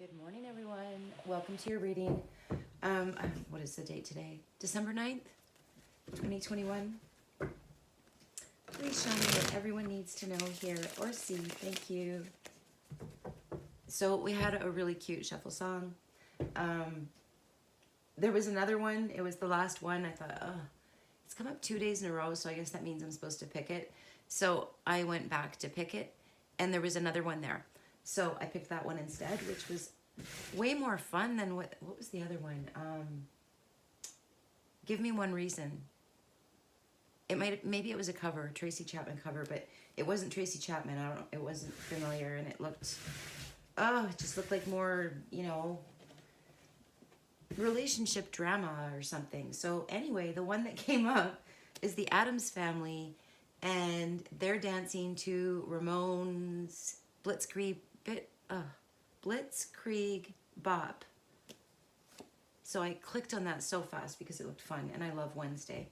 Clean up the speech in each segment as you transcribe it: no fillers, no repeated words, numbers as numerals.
Good morning, everyone. Welcome to your reading. What is the date today? December 9th, 2021. Please show me what everyone needs to know, hear, or see. Thank you. So we had a really cute shuffle song. There was another one. It was the last one. I thought, oh, it's come up 2 days in a row, so I guess that means I'm supposed to pick it. So I went back to pick it, and there was another one there. So I picked that one instead, which was way more fun than what was the other one? Give Me One Reason. Maybe it was a cover, Tracy Chapman cover, but it wasn't Tracy Chapman. I don't know. It wasn't familiar, and it just looked like more, relationship drama or something. So anyway, the one that came up is the Addams Family, and they're dancing to Ramones Blitzkrieg Bop. So I clicked on that so fast because it looked fun, and I love Wednesday.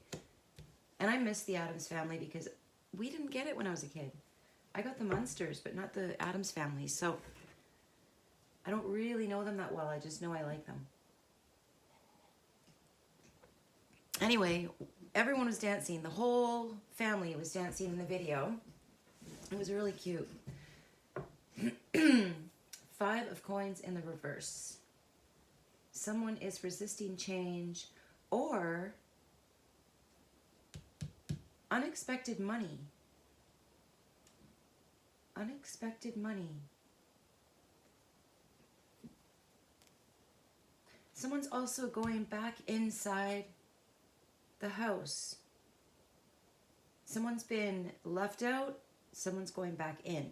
And I miss the Addams Family because we didn't get it when I was a kid. I got the Munsters, but not the Addams Family. So I don't really know them that well. I just know I like them. Anyway, everyone was dancing. The whole family was dancing in the video. It was really cute. 5 of coins in the reverse. Someone is resisting change or unexpected money. Unexpected money. Someone's also going back inside the house. Someone's been left out. Someone's going back in.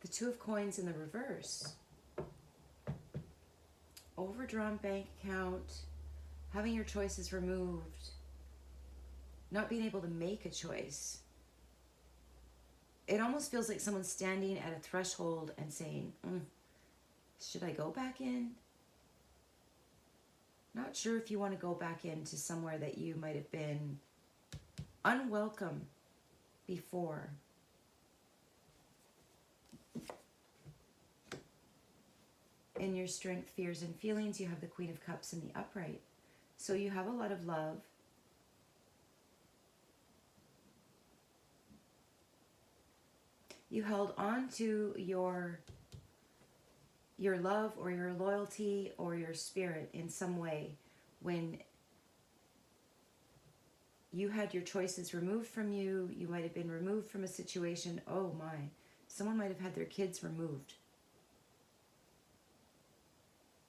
The 2 of coins in the reverse. Overdrawn bank account, having your choices removed, not being able to make a choice. It almost feels like someone's standing at a threshold and saying, should I go back in? Not sure if you want to go back into somewhere that you might have been unwelcome before. In your strength, fears, and feelings, you have the Queen of Cups in the upright. So you have a lot of love. You held on to your love or your loyalty or your spirit in some way when you had your choices removed from you. You might have been removed from a situation. Oh my, someone might have had their kids removed.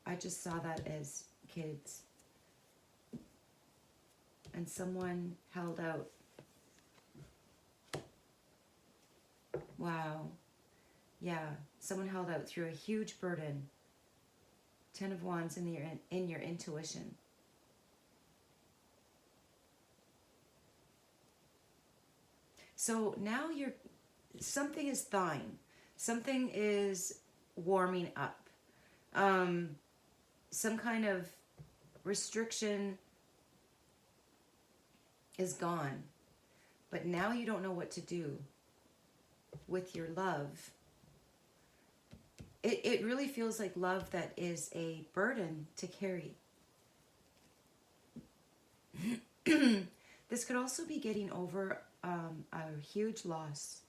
I just saw that as kids. And someone held out. Wow. Yeah, someone held out through a huge burden. 10 of Wands in your intuition. So now something is thawing. Something is warming up. Some kind of restriction is gone. But now you don't know what to do with your love. It really feels like love that is a burden to carry. This could also be getting over a huge loss.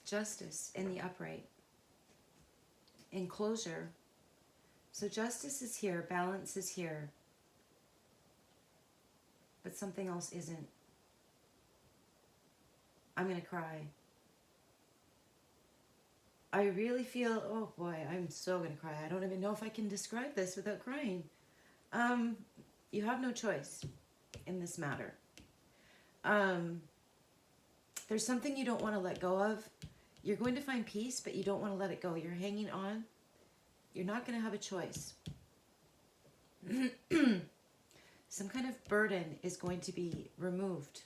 Justice in the upright. Enclosure. So justice is here, balance is here, but something else isn't. I'm going to cry. I really feel, oh boy, I'm so going to cry. I don't even know if I can describe this without crying. You have no choice in this matter. There's something you don't want to let go of. You're going to find peace, but you don't want to let it go. You're hanging on. You're not going to have a choice. Some kind of burden is going to be removed.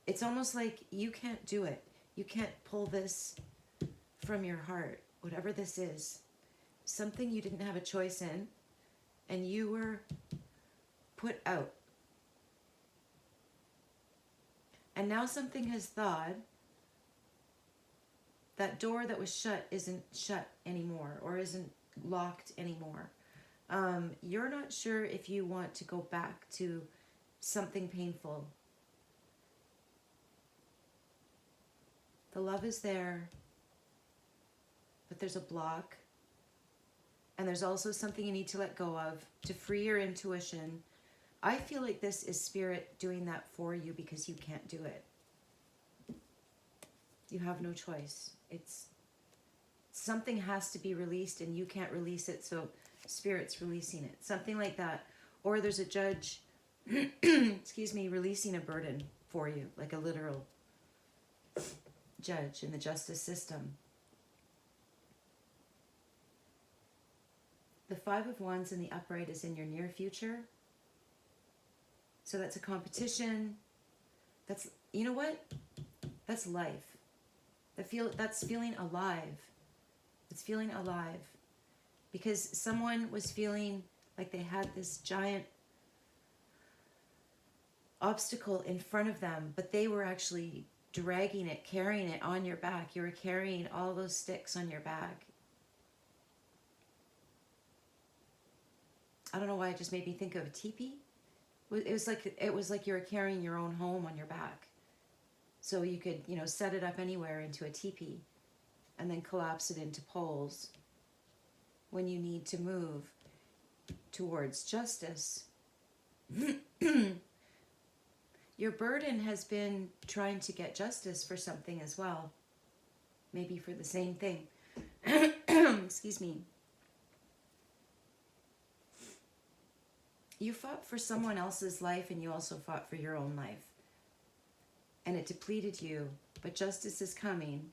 It's almost like you can't do it. You can't pull this from your heart, whatever this is. Something you didn't have a choice in, and you were put out. And now something has thawed. That door that was shut isn't shut anymore, or isn't locked anymore. You're not sure if you want to go back to something painful. The love is there, but there's a block. And there's also something you need to let go of to free your intuition. I feel like this is spirit doing that for you because you can't do it. You have no choice. It's something has to be released and you can't release it, so spirit's releasing it. Something like that. Or there's a judge, excuse me, releasing a burden for you, like a literal judge in the justice system. The Five of Wands in the upright is in your near future. So that's a competition. That's, you know what? That's life. That's feeling alive. It's feeling alive. Because someone was feeling like they had this giant obstacle in front of them, but they were actually dragging it, carrying it on your back. You were carrying all those sticks on your back. I don't know why it just made me think of a teepee. It was like you were carrying your own home on your back. So you could, you know, set it up anywhere into a teepee and then collapse it into poles when you need to move towards justice. Your burden has been trying to get justice for something as well. Maybe for the same thing. Excuse me. You fought for someone else's life and you also fought for your own life. And it depleted you, but justice is coming.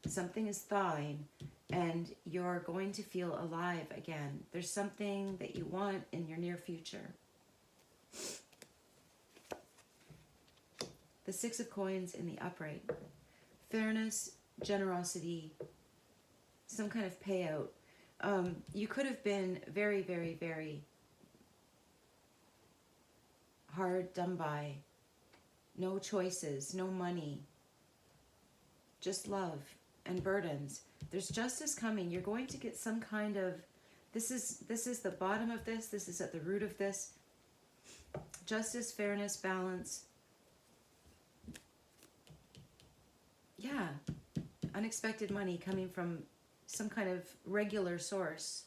Something is thawing and you're going to feel alive again. There's something that you want in your near future. The Six of Coins in the upright. Fairness, generosity, some kind of payout. You could have been very, very, very hard done by. No choices, no money, just love and burdens. There's justice coming. You're going to get some kind of, this is the bottom of this is at the root of this. Justice, fairness, balance. Yeah, unexpected money coming from some kind of regular source,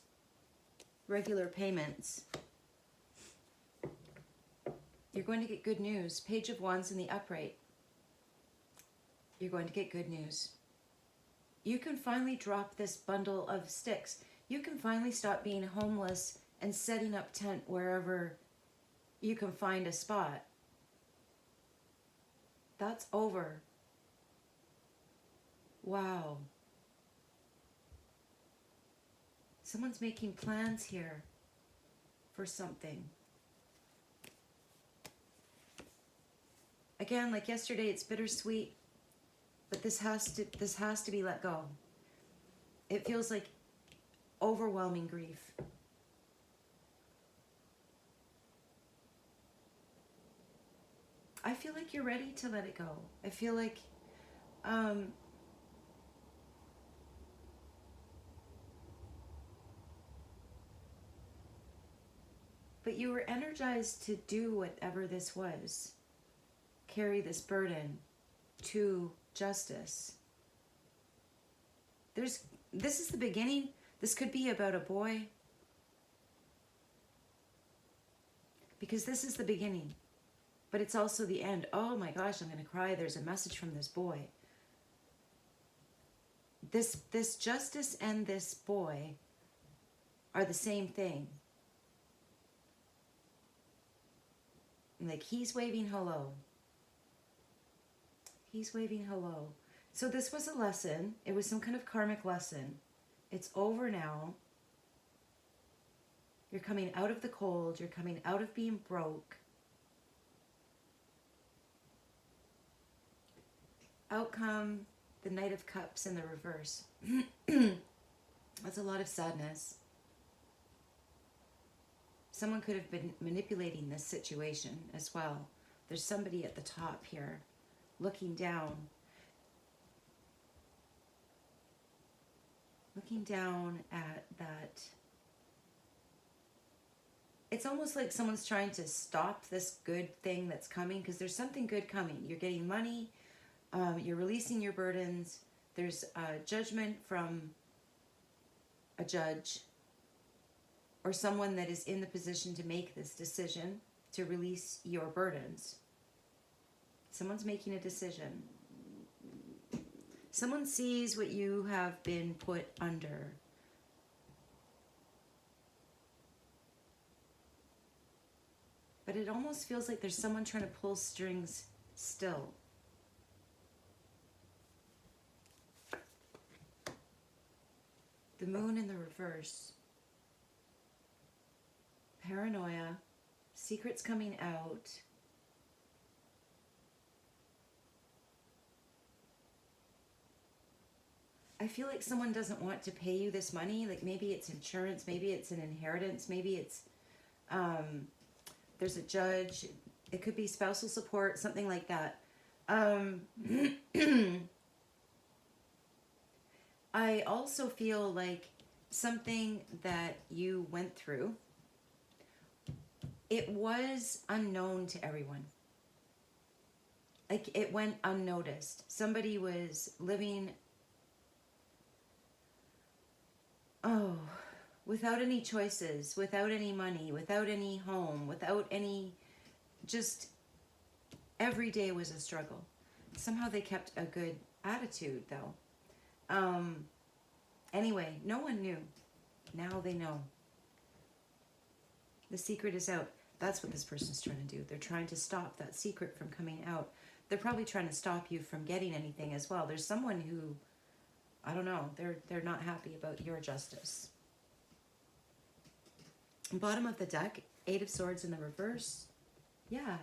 regular payments. You're going to get good news. Page of Wands in the upright. You're going to get good news. You can finally drop this bundle of sticks. You can finally stop being homeless and setting up tent wherever you can find a spot. That's over. Wow. Someone's making plans here for something. Again, like yesterday, it's bittersweet, but this has to be let go. It feels like overwhelming grief. I feel like you're ready to let it go. I feel like but you were energized to do whatever this was. Carry this burden to justice. This is the beginning. This could be about a boy. Because this is the beginning. But it's also the end. Oh my gosh, I'm going to cry. There's a message from this boy. This justice and this boy are the same thing. Like he's waving hello. He's waving hello. So this was a lesson. It was some kind of karmic lesson. It's over now. You're coming out of the cold. You're coming out of being broke. Out come the Knight of Cups in the reverse. That's a lot of sadness. Someone could have been manipulating this situation as well. There's somebody at the top here looking down. Looking down at that. It's almost like someone's trying to stop this good thing that's coming, because there's something good coming. You're getting money. You're releasing your burdens. There's a judgment from a judge or someone that is in the position to make this decision to release your burdens. Someone's making a decision. Someone sees what you have been put under. But it almost feels like there's someone trying to pull strings still. The moon in the reverse. Paranoia. Secrets coming out. I feel like someone doesn't want to pay you this money. Like maybe it's insurance, maybe it's an inheritance, maybe it's there's a judge. It could be spousal support, something like that. I also feel like something that you went through, it was unknown to everyone. Like it went unnoticed. Somebody was living, without any choices, without any money, without any home, without any, just every day was a struggle. Somehow they kept a good attitude though. Anyway, no one knew. Now they know. The secret is out. That's what this person's trying to do. They're trying to stop that secret from coming out. They're probably trying to stop you from getting anything as well. There's someone who, I don't know, they're not happy about your justice. Bottom of the deck, 8 of Swords in the reverse. Yeah.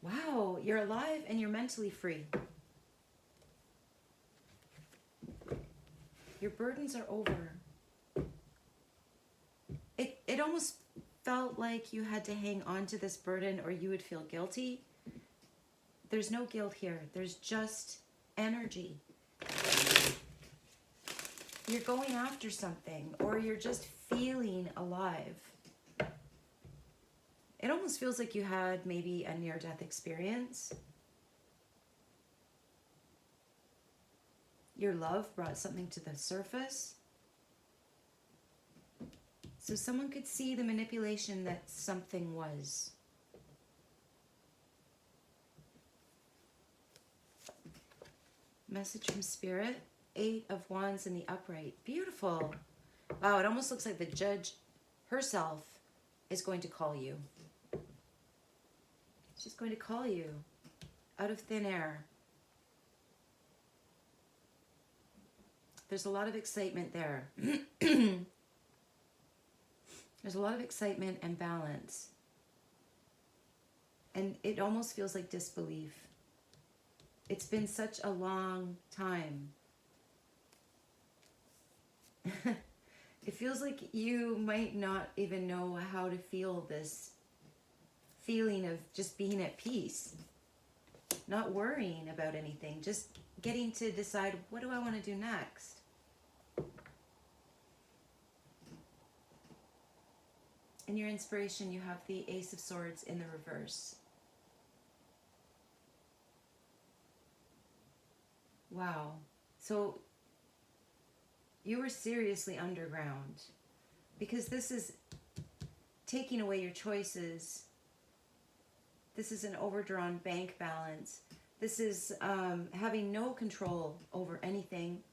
Wow, you're alive and you're mentally free. Your burdens are over. It almost felt like you had to hang on to this burden or you would feel guilty. There's no guilt here. There's just energy. You're going after something, or you're just feeling alive. It almost feels like you had maybe a near-death experience. Your love brought something to the surface. So someone could see the manipulation that something was. Message from Spirit. 8 of Wands in the upright. Beautiful. Wow, it almost looks like the judge herself is going to call you. She's going to call you out of thin air. There's a lot of excitement there. There's a lot of excitement and balance. And it almost feels like disbelief. It's been such a long time. It feels like you might not even know how to feel this feeling of just being at peace. Not worrying about anything. Just getting to decide, what do I want to do next? In your inspiration, you have the Ace of Swords in the reverse. Wow. So you were seriously underground, because this is taking away your choices. This is an overdrawn bank balance. This is having no control over anything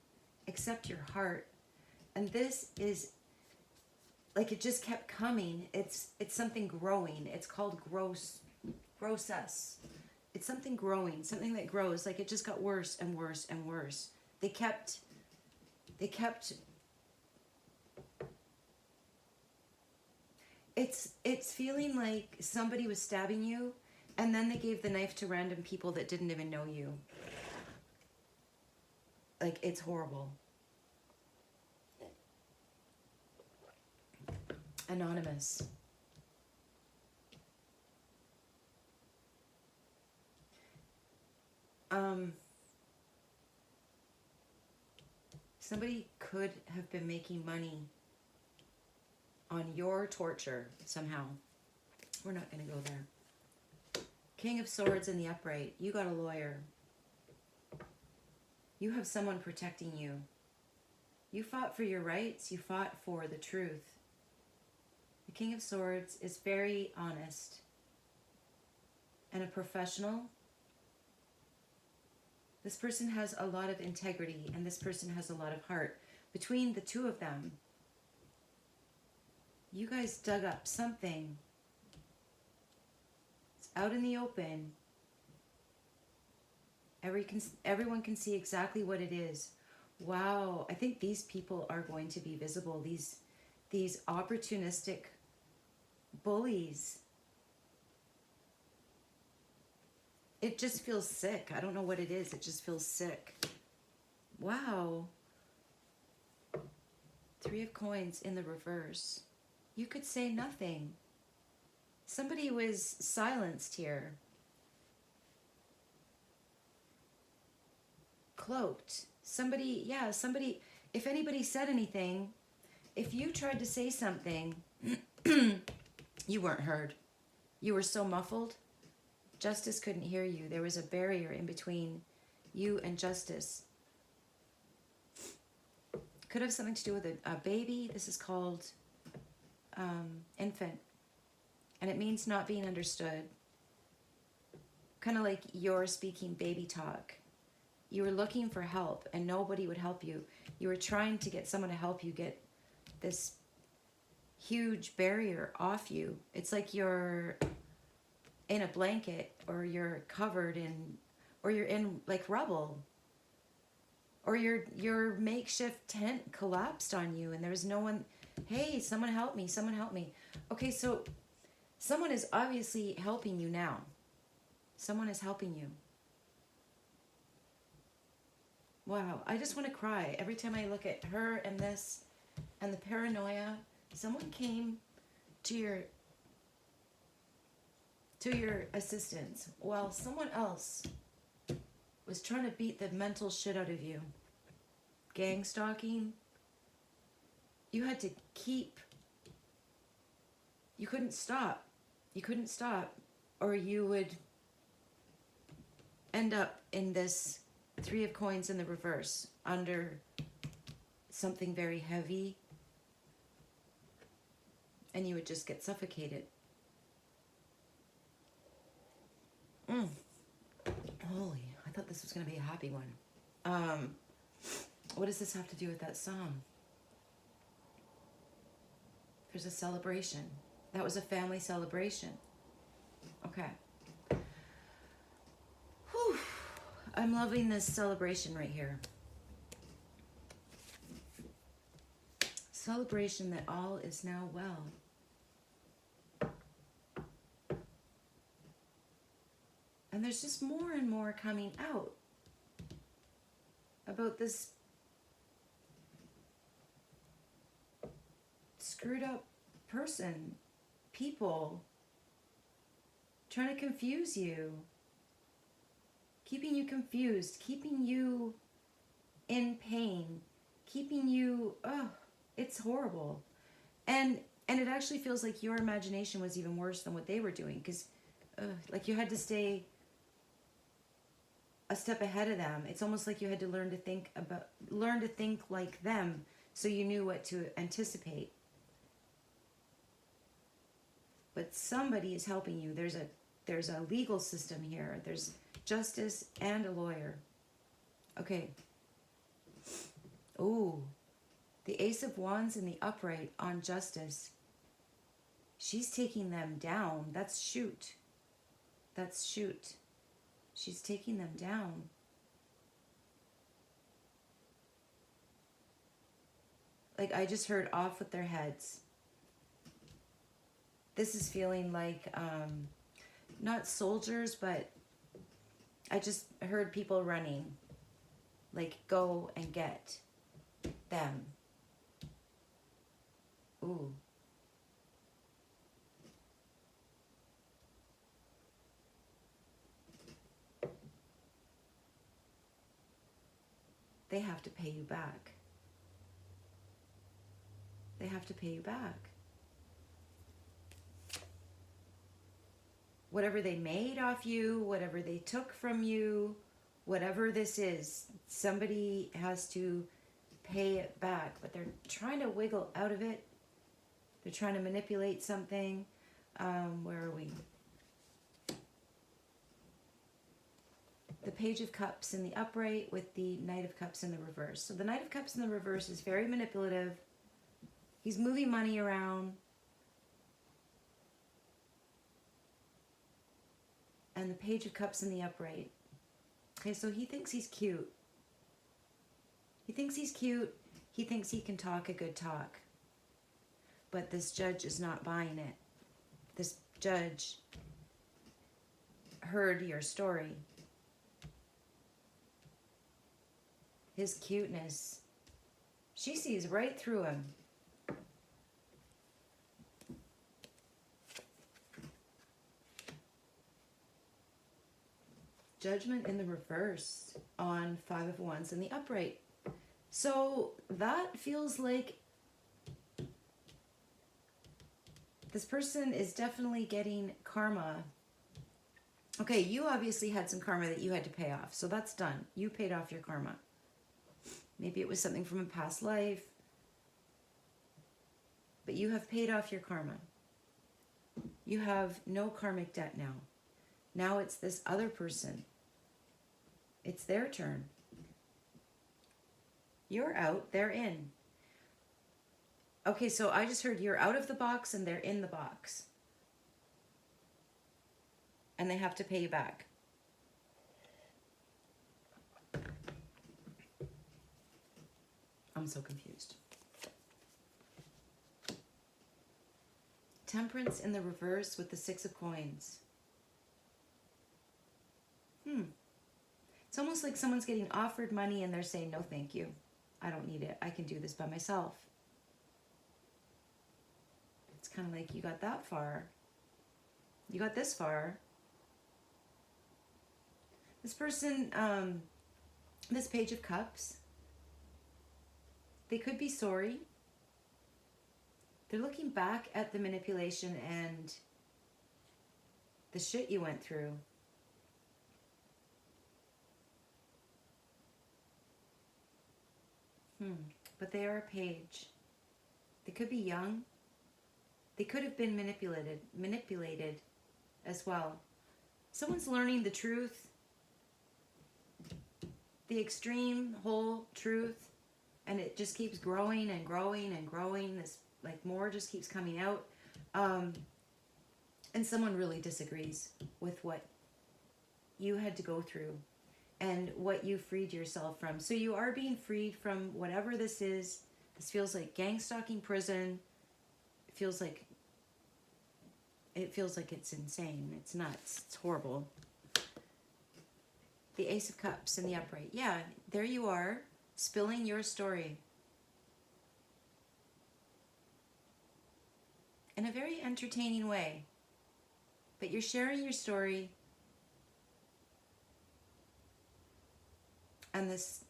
except your heart. And this is like it just kept coming. It's something growing. It's called grossness. It's something growing, something that grows. Like it just got worse and worse and worse. They kept it's feeling like somebody was stabbing you, and then they gave the knife to random people that didn't even know you. Like, it's horrible. Anonymous. Um, somebody could have been making money on your torture somehow. We're not going to go there. King of Swords in the upright. You got a lawyer. You have someone protecting you. You fought for your rights. You fought for the truth. The King of Swords is very honest and a professional. This person has a lot of integrity, and this person has a lot of heart. Between the two of them, you guys dug up something. It's out in the open. Everyone can see exactly what it is. Wow, I think these people are going to be visible. These opportunistic bullies. It just feels sick. I don't know what it is. It just feels sick. Wow. Three of Coins in the reverse. You could say nothing. Somebody was silenced here. Cloaked. Somebody, yeah, somebody, if anybody said anything, if you tried to say something, you weren't heard. You were so muffled. Justice couldn't hear you. There was a barrier in between you and justice. Could have something to do with a baby. This is called infant. And it means not being understood. Kind of like you're speaking baby talk. You were looking for help and nobody would help you. You were trying to get someone to help you get this huge barrier off you. It's like you're in a blanket, or you're covered in, or you're in like rubble, or your makeshift tent collapsed on you and there was no one. Hey, someone help me, someone help me. Okay, so someone is obviously helping you now. Someone is helping you. Wow, I just want to cry every time I look at her and this and the paranoia. Someone came to your assistance while someone else was trying to beat the mental shit out of you. Gang stalking. You had to keep. You couldn't stop. You couldn't stop, or you would end up in this Three of Coins in the reverse under something very heavy, and you would just get suffocated. Holy, I thought this was going to be a happy one. What does this have to do with that song? There's a celebration. That was a family celebration. Okay. Whew. I'm loving this celebration right here. Celebration that all is now well. And there's just more and more coming out about this screwed up person, people trying to confuse you, keeping you confused, keeping you in pain, keeping you, it's horrible. And it actually feels like your imagination was even worse than what they were doing, because like you had to stay a step ahead of them. It's almost like you had to learn to think like them, so you knew what to anticipate. But somebody is helping you. There's a legal system here. There's justice and a lawyer. Okay. Ooh, the Ace of Wands in the upright on justice. She's taking them down. That's shoot. That's shoot. She's taking them down. Like, I just heard off with their heads. This is feeling like, not soldiers, but I just heard people running. Like, go and get them. Ooh. they have to pay you back. They have to pay you back. Whatever they made off you, whatever they took from you, whatever this is, somebody has to pay it back. But they're trying to wiggle out of it. They're trying to manipulate something. Where are we? The Page of Cups in the upright with the Knight of Cups in the reverse. So the Knight of Cups in the reverse is very manipulative. He's moving money around. And the Page of Cups in the upright. Okay, so he thinks he's cute. He thinks he's cute. He thinks he can talk a good talk. But this judge is not buying it. This judge heard your story. His cuteness. She sees right through him. Judgment in the reverse on Five of Wands in the upright. So that feels like this person is definitely getting karma. Okay, you obviously had some karma that you had to pay off. So that's done. You paid off your karma. Maybe it was something from a past life. But you have paid off your karma. You have no karmic debt now. Now it's this other person. It's their turn. You're out, they're in. Okay, so I just heard you're out of the box and they're in the box. And they have to pay you back. I'm so confused. Temperance in the reverse with the Six of Coins. It's almost like someone's getting offered money and they're saying, no, thank you. I don't need it. I can do this by myself. It's kind of like you got that far. You got this far. This person, this Page of Cups, they could be sorry. They're looking back at the manipulation and the shit you went through. But they are a page. They could be young. They could have been manipulated as well. Someone's learning the truth, the extreme whole truth, and it just keeps growing and growing and growing. This, like, more just keeps coming out. And someone really disagrees with what you had to go through and what you freed yourself from. So you are being freed from whatever this is. This feels like gang stalking prison. It feels like it's insane. It's nuts. It's horrible. The Ace of Cups in the upright. Yeah, there you are, spilling your story. In a very entertaining way. But you're sharing your story. And this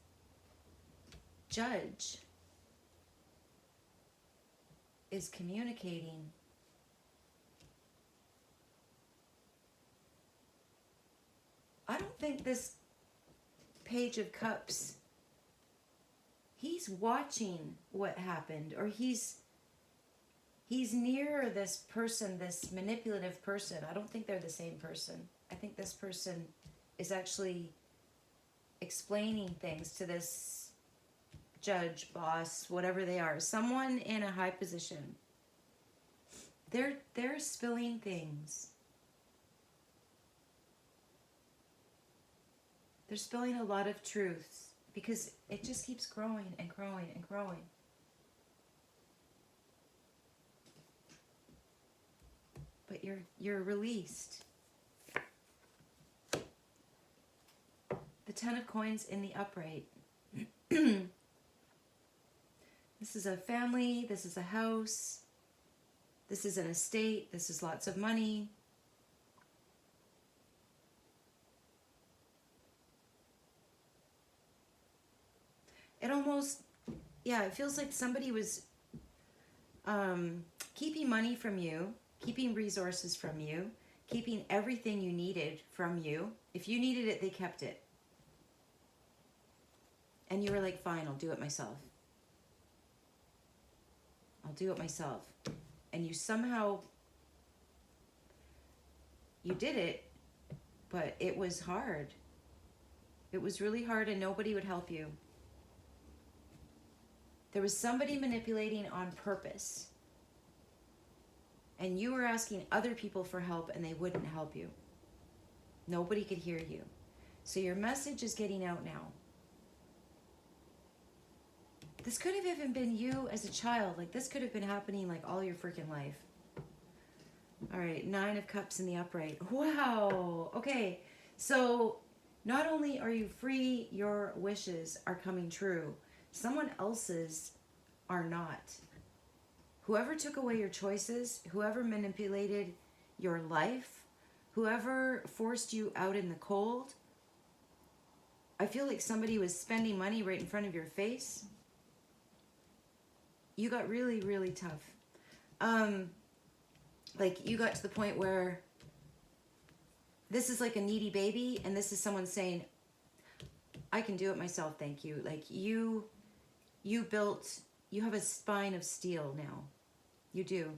judge is communicating. I don't think this Page of Cups, he's watching what happened, or he's near this person, this manipulative person. I don't think they're the same person. I think this person is actually explaining things to this judge, boss, whatever they are, someone in a high position. They're spilling things. They're spilling a lot of truths because it just keeps growing and growing and growing. But you're released. The Ten of Coins in the upright. This is a family. This is a house. This is an estate. This is lots of money. It almost, yeah, it feels like somebody was keeping money from you, keeping resources from you, keeping everything you needed from you. If you needed it, they kept it. And you were like, fine, I'll do it myself. I'll do it myself. And you somehow, you did it, but it was hard. It was really hard and nobody would help you. There was somebody manipulating on purpose. And you were asking other people for help and they wouldn't help you. Nobody could hear you. So your message is getting out now. This could have even been you as a child. Like, this could have been happening like all your freaking life. All right, 9 of Cups in the upright. Wow. Okay, so not only are you free, your wishes are coming true. Someone else's are not. Whoever took away your choices, whoever manipulated your life, whoever forced you out in the cold, I feel like somebody was spending money right in front of your face. You got really, really tough. Like, you got to the point where this is like a needy baby, and this is someone saying, I can do it myself, thank you. Like, you have a spine of steel now. You do.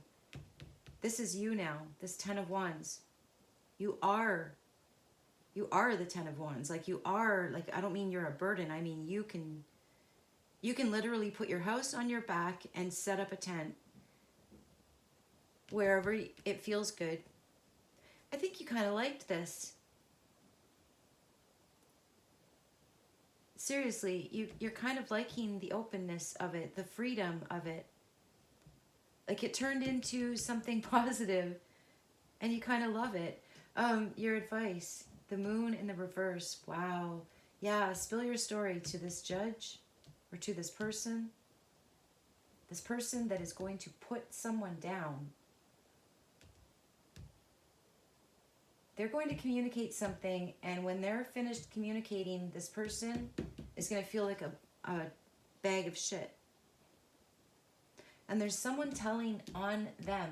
This is you now, this 10 of Wands. You are the 10 of Wands. Like, you are, like, I don't mean you're a burden. I mean, you can literally put your house on your back and set up a tent wherever it feels good. I think you kind of liked this. Seriously, you're kind of liking the openness of it, the freedom of it. Like, it turned into something positive and you kind of love it. Your advice, the moon in the reverse. Wow. Yeah, spill your story to this judge or to this person that is going to put someone down. They're going to communicate something, and when they're finished communicating, this person is going to feel like a bag of shit. And there's someone telling on them.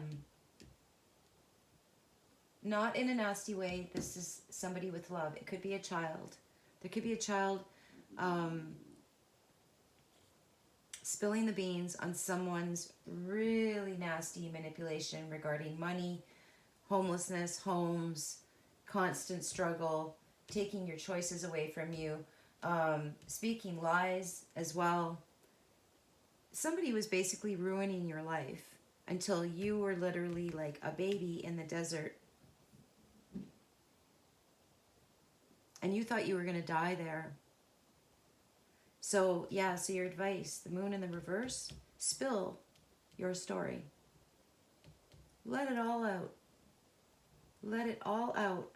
Not in a nasty way. This is somebody with love. It could be a child. There could be a child spilling the beans on someone's really nasty manipulation regarding money, homelessness, homes, constant struggle, taking your choices away from you, speaking lies as well. Somebody was basically ruining your life until you were literally like a baby in the desert. And you thought you were going to die there. So, yeah, so your advice, the moon in the reverse, spill your story. Let it all out. Let it all out.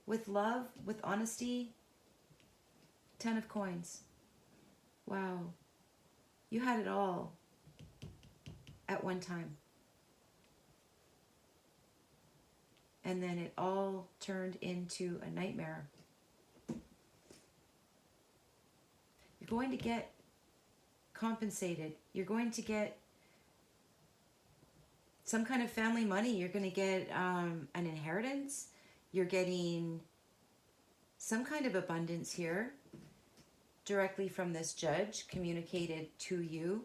With love, with honesty. 10 of coins. Wow. You had it all at one time. And then it all turned into a nightmare. You're going to get compensated. You're going to get some kind of family money. You're going to get an inheritance. You're getting some kind of abundance here directly from this judge communicated to you.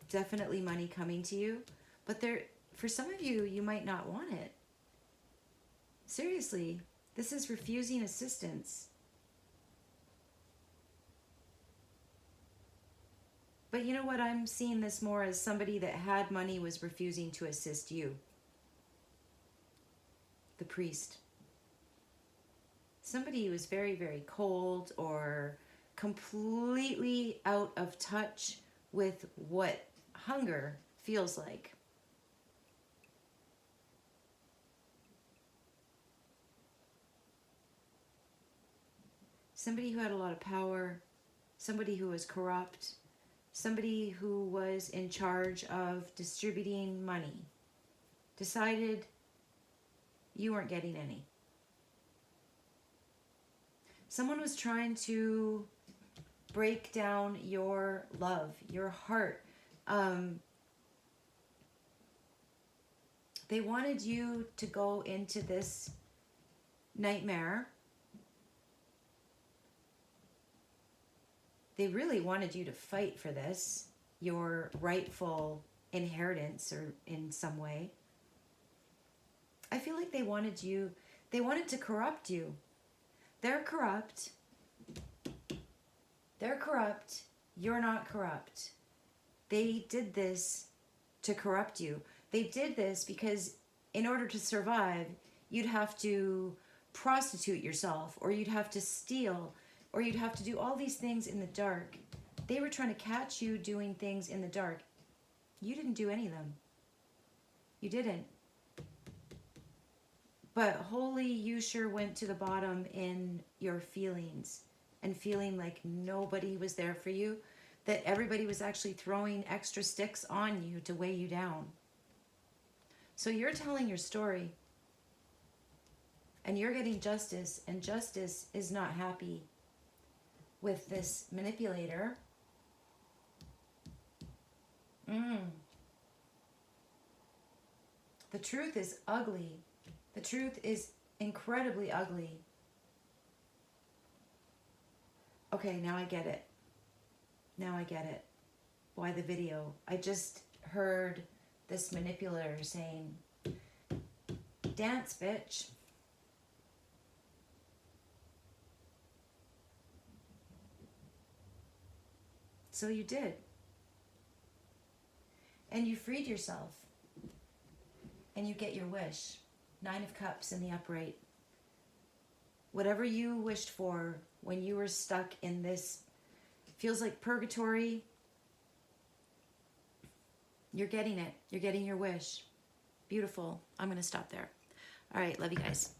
Definitely money coming to you. But there, for some of you, you might not want it. Seriously, this is refusing assistance. But you know what? I'm seeing this more as somebody that had money was refusing to assist you. The priest. Somebody who was very, very cold or completely out of touch with what hunger feels like. Somebody who had a lot of power, somebody who was corrupt, somebody who was in charge of distributing money, decided you weren't getting any. Someone was trying to break down your love, your heart. They wanted you to go into this nightmare. They really wanted you to fight for this, your rightful inheritance, or in some way. I feel like they wanted to corrupt you. They're corrupt. They're corrupt. You're not corrupt. They did this to corrupt you. They did this because in order to survive, you'd have to prostitute yourself, or you'd have to steal, or you'd have to do all these things in the dark. They were trying to catch you doing things in the dark. You didn't do any of them. You didn't. But holy, you sure went to the bottom in your feelings and feeling like nobody was there for you, that everybody was actually throwing extra sticks on you to weigh you down. So you're telling your story and you're getting justice, and justice is not happy with this manipulator. The truth is ugly. The truth is incredibly ugly. Okay, now I get it. Now I get it. Why the video? I just heard this manipulator saying, dance, bitch. So you did. And you freed yourself. And you get your wish. 9 of Cups in the upright. Whatever you wished for when you were stuck in this, feels like purgatory, you're getting it. You're getting your wish. Beautiful. I'm going to stop there. All right. Love you guys.